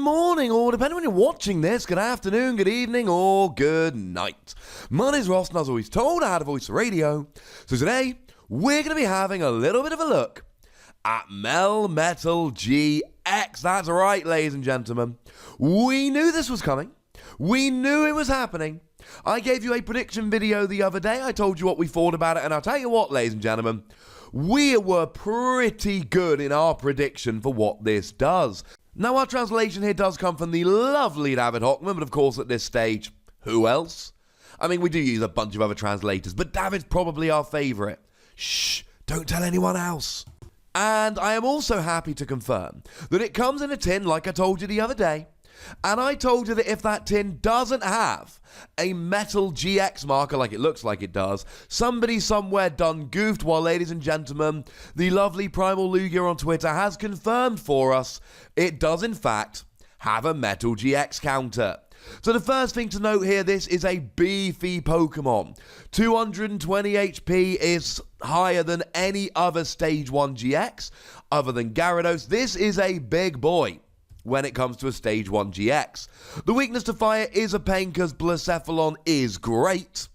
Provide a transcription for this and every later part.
morning, or depending when you're watching this, good afternoon, good evening, or good night. My name's Ross, and as always told, I had a voice for radio. So today, we're going to be having a little bit of a look at Melmetal GX. That's right, ladies and gentlemen. We knew this was coming. We knew it was happening. I gave you a prediction video the other day. I told you what we thought about it, and I'll tell you what, ladies and gentlemen, we were pretty good in our prediction for what this does. Now, our translation here does come from the lovely David Hochmann, but of course at this stage, who else? I mean, we do use a bunch of other translators, but David's probably our favourite. Shh, don't tell anyone else. And I am also happy to confirm that it comes in a tin like I told you the other day. And I told you that if that tin doesn't have a Metal GX marker like it looks like it does, somebody somewhere done goofed. While, ladies and gentlemen, the lovely Primal Lugia on Twitter has confirmed for us it does in fact have a Metal GX counter. So the first thing to note here, this is a beefy Pokemon. 220 HP is higher than any other Stage 1 GX other than Gyarados. This is a big boy when it comes to a Stage 1 GX. The weakness to fire is a pain because Blacephalon is great,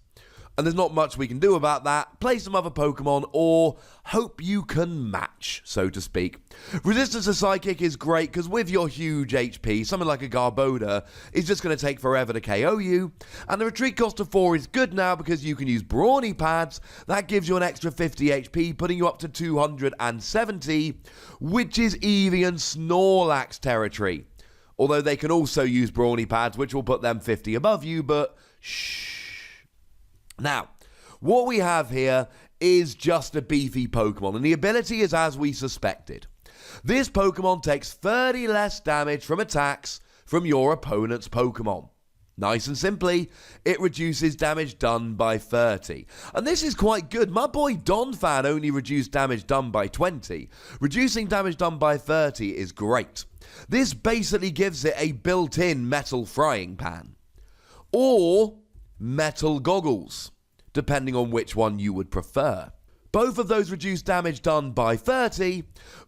and there's not much we can do about that. Play some other Pokemon or hope you can match, so to speak. Resistance to Psychic is great because with your huge HP, something like a Garbodor is just going to take forever to KO you. And the retreat cost of 4 is good now because you can use Brawny Pads. That gives you an extra 50 HP, putting you up to 270, which is Eevee and Snorlax territory. Although they can also use Brawny Pads, which will put them 50 above you, but shh. Now, what we have here is just a beefy Pokemon, and the ability is as we suspected. This Pokemon takes 30 less damage from attacks from your opponent's Pokemon. Nice and simply, it reduces damage done by 30. And this is quite good. My boy Donphan only reduced damage done by 20. Reducing damage done by 30 is great. This basically gives it a built-in metal frying pan. Or metal goggles, depending on which one you would prefer. Both of those reduce damage done by 30,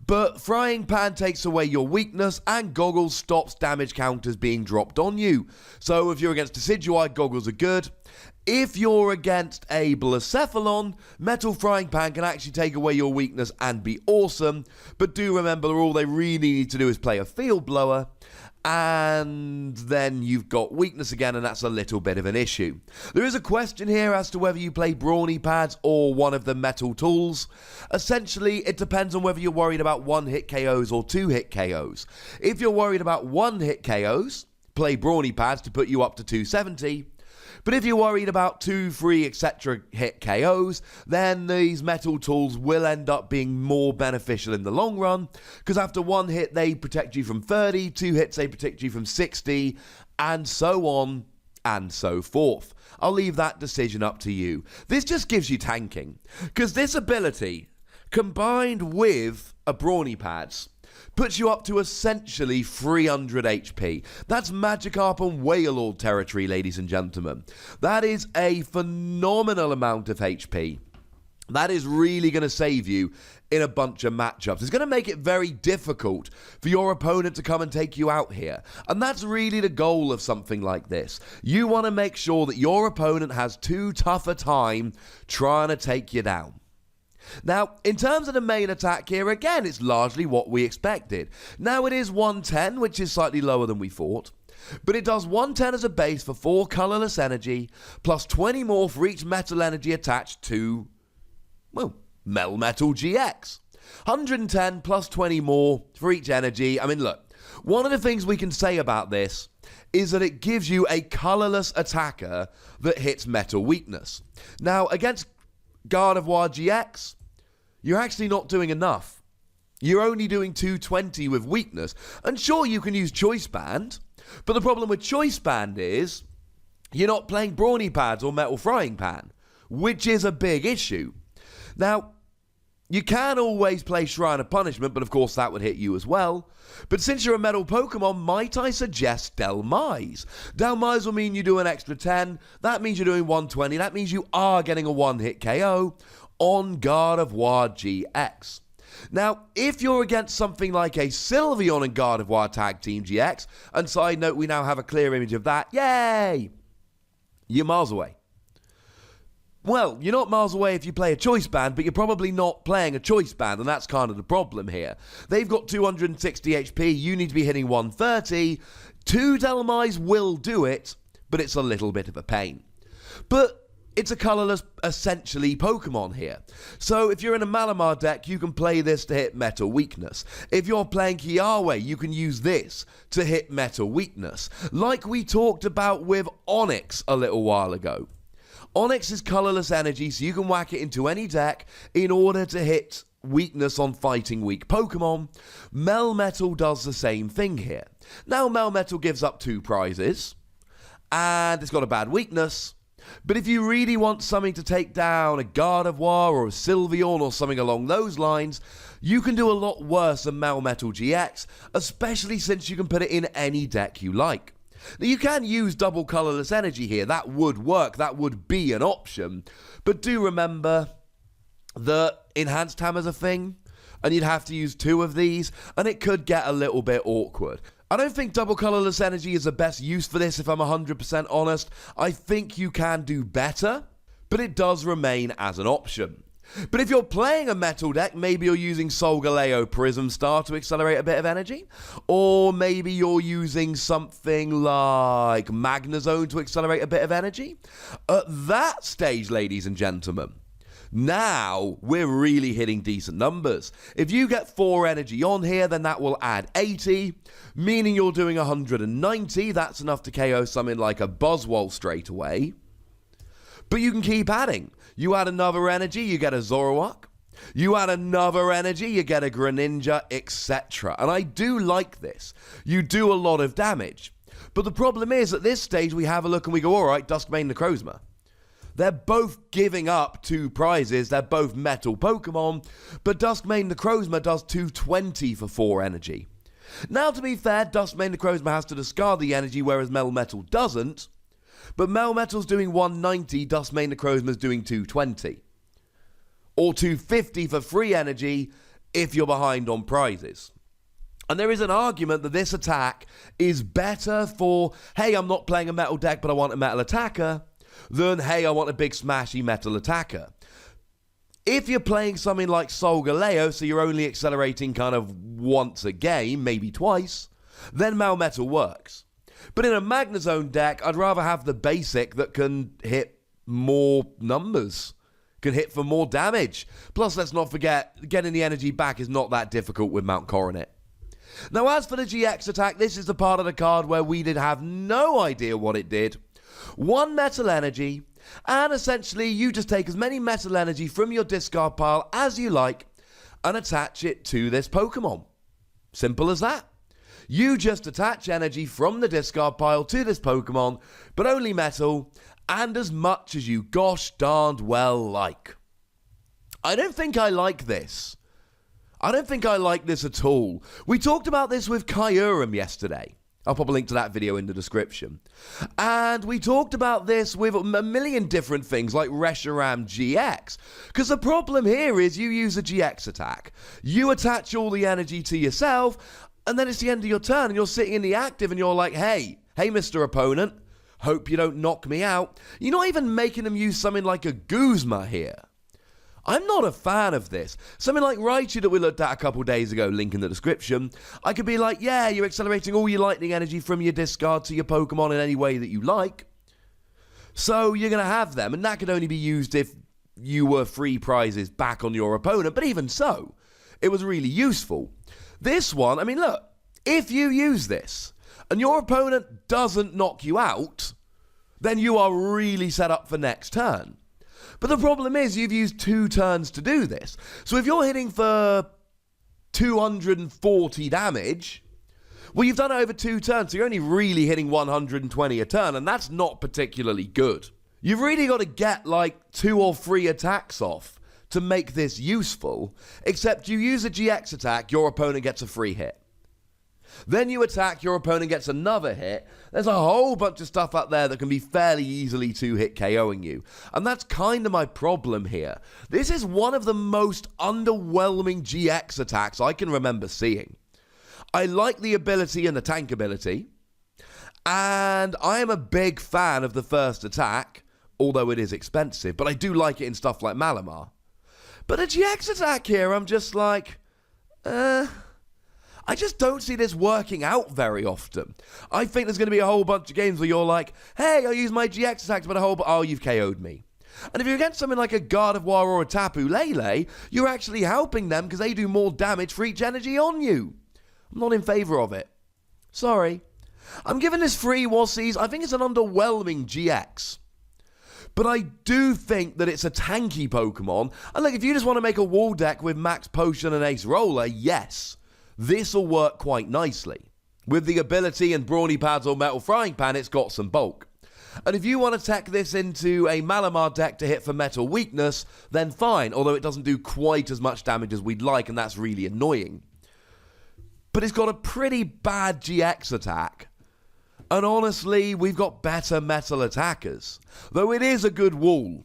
but Frying Pan takes away your weakness and Goggles stops damage counters being dropped on you. So if you're against Decidueye, Goggles are good. If you're against a Blacephalon, Metal Frying Pan can actually take away your weakness and be awesome, but do remember all they really need to do is play a Field Blower, and then you've got weakness again, and that's a little bit of an issue. There is a question here as to whether you play Brawny Pads or one of the metal tools. Essentially, it depends on whether you're worried about one-hit KOs or two-hit KOs. If you're worried about one-hit KOs, play Brawny Pads to put you up to 270. But if you're worried about 2, 3, etc. hit KOs, then these metal tools will end up being more beneficial in the long run, because after one hit they protect you from 30, 2 hits they protect you from 60, and so on and so forth. I'll leave that decision up to you. This just gives you tanking, because this ability, combined with a Brawny Pads, puts you up to essentially 300 HP. That's Magikarp and Wailord territory, ladies and gentlemen. That is a phenomenal amount of HP. That is really going to save you in a bunch of matchups. It's going to make it very difficult for your opponent to come and take you out here. And that's really the goal of something like this. You want to make sure that your opponent has too tough a time trying to take you down. Now, in terms of the main attack here, again, it's largely what we expected. Now, it is 110, which is slightly lower than we thought, but it does 110 as a base for 4 colourless energy, plus 20 more for each metal energy attached to, well, Melmetal GX. 110 plus 20 more for each energy. I mean, look, one of the things we can say about this is that it gives you a colourless attacker that hits metal weakness. Now, against Gardevoir GX, you're actually not doing enough. You're only doing 220 with weakness. And sure, you can use Choice Band, but the problem with Choice Band is you're not playing Brawny Pads or Metal Frying Pan, which is a big issue. Now, you can always play Shrine of Punishment, but of course that would hit you as well. But since you're a metal Pokemon, might I suggest Delmise? Delmise will mean you do an extra 10. That means you're doing 120. That means you are getting a one-hit KO on Gardevoir GX. Now, if you're against something like a Sylveon and Gardevoir Tag Team GX, and side note, we now have a clear image of that, yay! You're miles away. Well, you're not miles away if you play a choice band, but you're probably not playing a choice band, and that's kind of the problem here. They've got 260 HP, you need to be hitting 130. 2 Delmise will do it, but it's a little bit of a pain. But it's a colourless, essentially, Pokemon here. So if you're in a Malamar deck, you can play this to hit Metal Weakness. If you're playing Kiawe, you can use this to hit Metal Weakness. Like we talked about with Onix a little while ago. Onix is colourless energy, so you can whack it into any deck in order to hit weakness on fighting weak Pokemon. Melmetal does the same thing here. Now, Melmetal gives up 2 prizes, and it's got a bad weakness. But if you really want something to take down a Gardevoir or a Sylveon or something along those lines, you can do a lot worse than Melmetal GX, especially since you can put it in any deck you like. Now, you can use double colourless energy here. That would work. That would be an option. But do remember that Enhanced Hammer's a thing, and you'd have to use 2 of these, and it could get a little bit awkward. I don't think double colourless energy is the best use for this, if I'm 100% honest. I think you can do better, but it does remain as an option. But if you're playing a metal deck, maybe you're using Solgaleo Prism Star to accelerate a bit of energy, or maybe you're using something like Magnezone to accelerate a bit of energy. At that stage, ladies and gentlemen, now we're really hitting decent numbers. If you get 4 energy on here, then that will add 80, meaning you're doing 190. That's enough to KO something like a Buzzwole straight away. But you can keep adding. You add another energy, you get a Zoroark. You add another energy, you get a Greninja, etc. And I do like this. You do a lot of damage. But the problem is, at this stage, we have a look and we go, alright, Duskmane Necrozma. They're both giving up 2 prizes. They're both metal Pokemon. But Duskmane Necrozma does 220 for 4 energy. Now, to be fair, Duskmane Necrozma has to discard the energy, whereas Melmetal doesn't. But Melmetal's doing 190, Duskmane Necrozma's doing 220. Or 250 for free energy if you're behind on prizes. And there is an argument that this attack is better for, hey, I'm not playing a metal deck, but I want a metal attacker, than, hey, I want a big smashy metal attacker. If you're playing something like Solgaleo, so you're only accelerating kind of once a game, maybe twice, then Melmetal works. But in a Magnezone deck, I'd rather have the basic that can hit more numbers, can hit for more damage. Plus, let's not forget, getting the energy back is not that difficult with Mount Coronet. Now, as for the GX attack, this is the part of the card where we did have no idea what it did. 1 metal energy, and essentially you just take as many metal energy from your discard pile as you like and attach it to this Pokemon. Simple as that. You just attach energy from the discard pile to this Pokemon, but only metal, and as much as you gosh darned well like. I don't think I like this. I don't think I like this at all. We talked about this with Kyurem yesterday. I'll pop a link to that video in the description. And we talked about this with a million different things like Reshiram GX. Because the problem here is you use a GX attack. You attach all the energy to yourself, and then it's the end of your turn, and you're sitting in the active, and you're like, hey, Mr. Opponent, hope you don't knock me out. You're not even making them use something like a Guzma here. I'm not a fan of this. Something like Raichu that we looked at a couple days ago, link in the description. I could be like, yeah, you're accelerating all your lightning energy from your discard to your Pokemon in any way that you like. So you're going to have them, and that could only be used if you were free prizes back on your opponent. But even so, it was really useful. This one, I mean, look, if you use this and your opponent doesn't knock you out, then you are really set up for next turn. But the problem is you've used 2 turns to do this. So if you're hitting for 240 damage, well, you've done it over 2 turns, so you're only really hitting 120 a turn, and that's not particularly good. You've really got to get like 2 or 3 attacks off to make this useful, except you use a GX attack, your opponent gets a free hit. Then you attack, your opponent gets another hit. There's a whole bunch of stuff up there that can be fairly easily 2-hit KOing you. And that's kind of my problem here. This is one of the most underwhelming GX attacks I can remember seeing. I like the ability and the tank ability. And I am a big fan of the first attack, although it is expensive. But I do like it in stuff like Malamar. But a GX attack here, I'm just like, I just don't see this working out very often. I think there's going to be a whole bunch of games where you're like, hey, I'll use my GX attacks, but oh, you've KO'd me. And if you're against something like a Gardevoir or a Tapu Lele, you're actually helping them because they do more damage for each energy on you. I'm not in favour of it. Sorry. I'm giving this 3 Wassies. I think it's an underwhelming GX. But I do think that it's a tanky Pokemon. And look, if you just want to make a wall deck with Max Potion and Ace Roller, yes, this will work quite nicely. With the ability and Brawny Pads or Metal Frying Pan, it's got some bulk. And if you want to tech this into a Malamar deck to hit for Metal Weakness, then fine, although it doesn't do quite as much damage as we'd like, and that's really annoying. But it's got a pretty bad GX attack. And honestly, we've got better metal attackers. Though it is a good wall.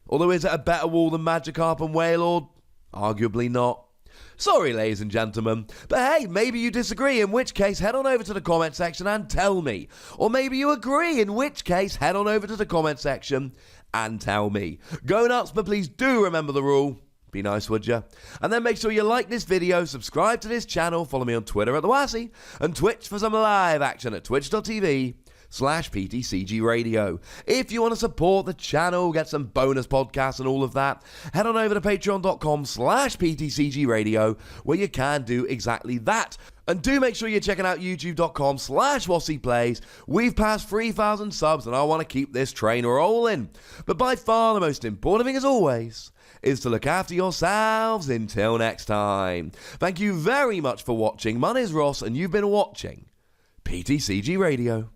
Although is it a better wall than Magikarp and Wailord? Arguably not. Sorry, ladies and gentlemen, but hey, maybe you disagree, in which case head on over to the comment section and tell me. Or maybe you agree, in which case head on over to the comment section and tell me. Go nuts, but please do remember the rule. Be nice, would ya? And then make sure you like this video, subscribe to this channel, follow me on Twitter at @TheWassie, and Twitch for some live action at twitch.tv/PTCGRadio. If you want to support the channel, get some bonus podcasts and all of that, head on over to patreon.com/PTCGRadio, where you can do exactly that. And do make sure you're checking out youtube.com/WassiePlays. We've passed 3,000 subs and I want to keep this train rolling. But by far the most important thing, as always, is to look after yourselves until next time. Thank you very much for watching. My name is Ross and you've been watching PTCG Radio.